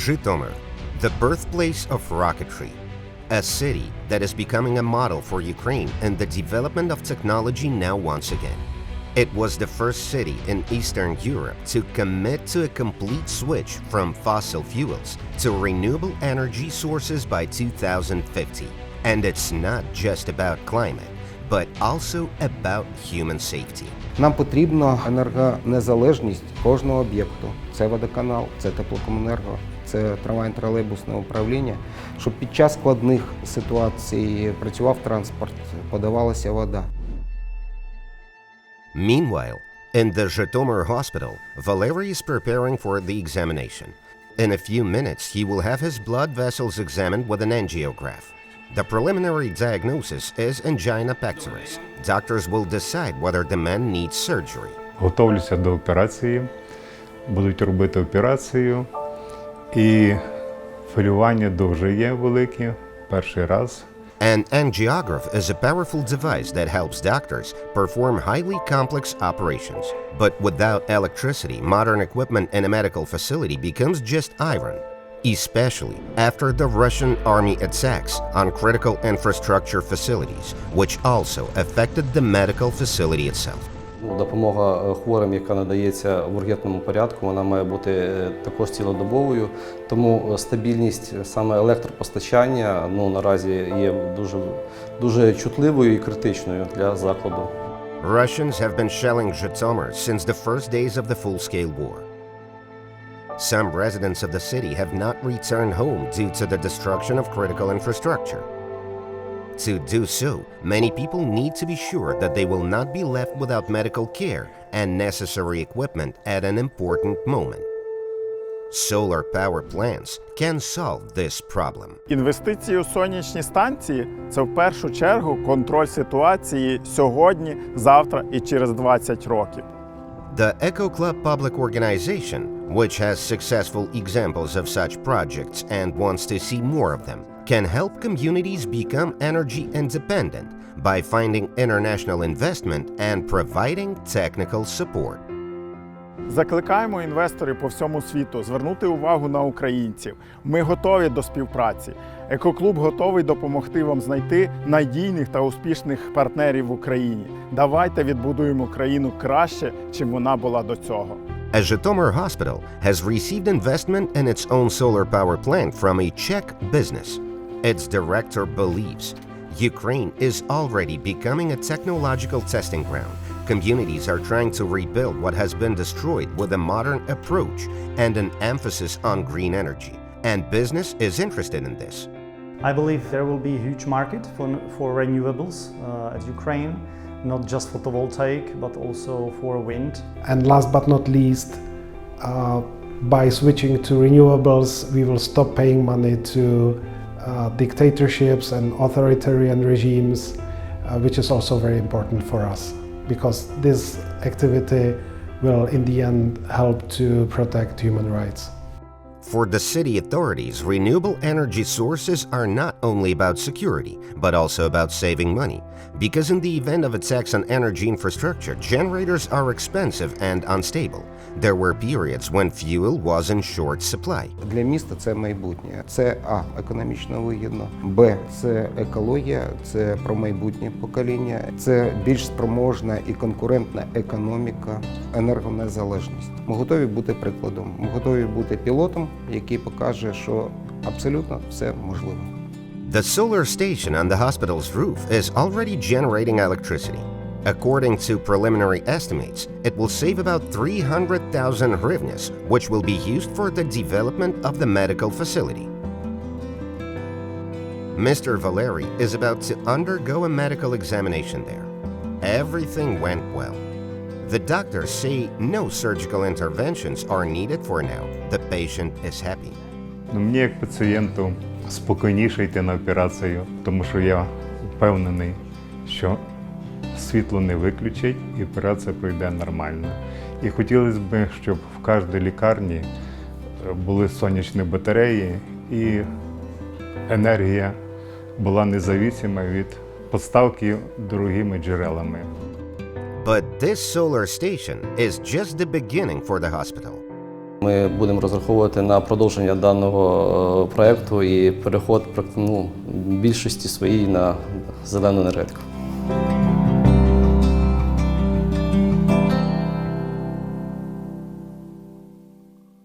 Žytomyr, the birthplace of rocketry, a city that is becoming a model for Ukraine in the development of technology now once again. It was the first city in Eastern Europe to commit to a complete switch from fossil fuels to renewable energy sources by 2050. And it's not just about climate, but also about human safety. Нам потрібна енергонезалежність кожного об'єкту. Це водоканал, це теплокомуненерго, це трамвайно-тролейбусне управління, щоб під час складних ситуацій працював транспорт, подавалася вода. Meanwhile, in the Žytomyr hospital, Valery is preparing for the examination. In a few minutes, he will have his blood vessels examined with an angiograph. The preliminary diagnosis is angina pectoris. Doctors will decide whether the man needs surgery. Готовлюся до операції, будуть робити операцію, і хвилювання дуже є велике, перший раз. An angiograph is a powerful device that helps doctors perform highly complex operations. But without electricity, modern equipment in a medical facility becomes just iron, especially after the Russian army attacks on critical infrastructure facilities, which also affected the medical facility itself. Допомога хворим, яка надається в ургентному порядку, вона має бути також цілодобовою, тому стабільність саме електропостачання наразі є дуже чутливою і критичною для закладу. Russians have been shelling Žytomyr since the first days of the full-scale war. Some residents of the city have not returned home due to the destruction of critical infrastructure. To do so, many people need to be sure that they will not be left without medical care and necessary equipment at an important moment. Solar power plants can solve this problem. Інвестиції у сонячні станції – це в першу чергу контроль ситуації сьогодні, завтра і через 20 років. The Eco Club public organization, which has successful examples of such projects and wants to see more of them, can help communities become energy independent by finding international investment and providing technical support. Закликаємо інвесторів по всьому світу звернути увагу на українців. Ми готові до співпраці. Екоклуб готовий допомогти вам знайти надійних та успішних партнерів в Україні. Давайте відбудуємо країну краще, чим вона була до цього. A Žytomyr hospital has received investment in its own solar power plant from a Czech business. Its director believes Ukraine is already becoming a technological testing ground. Communities are trying to rebuild what has been destroyed with a modern approach and an emphasis on green energy. And business is interested in this. I believe there will be a huge market for renewables at Ukraine, not just photovoltaic, but also for wind. And last but not least, by switching to renewables, we will stop paying money to dictatorships and authoritarian regimes, which is also very important for us, because this activity will in the end help to protect human rights. For the city authorities, renewable energy sources are not only about security, but also about saving money. Because in the event of attacks on energy infrastructure, generators are expensive and unstable. There were periods when fuel was in short supply. Для міста це майбутнє. Це економічно вигідно, б, це екологія, це про майбутнє покоління, це більш спроможна і конкурентна економіка, енергонезалежність. Ми готові бути прикладом, ми готові бути пілотом, який покаже, що абсолютно все можливо. The solar station on the hospital's roof is already generating electricity. According to preliminary estimates, it will save about 300,000 hryvnias, which will be used for the development of the medical facility. Mr. Valery is about to undergo a medical examination there. Everything went well. The doctors say no surgical interventions are needed for now. The patient is happy. Мені як пацієнту спокійніше йти на операцію, тому що я впевнений, що світло не виключить і операція пройде нормально. І хотілося б, щоб в кожній лікарні були сонячні батареї і енергія була незалежна від поставки дорогими джерелами. But this solar station is just the beginning for the hospital. Ми будемо розраховувати на продовження даного проєкту і переход більшості своїй на зелену енергетику.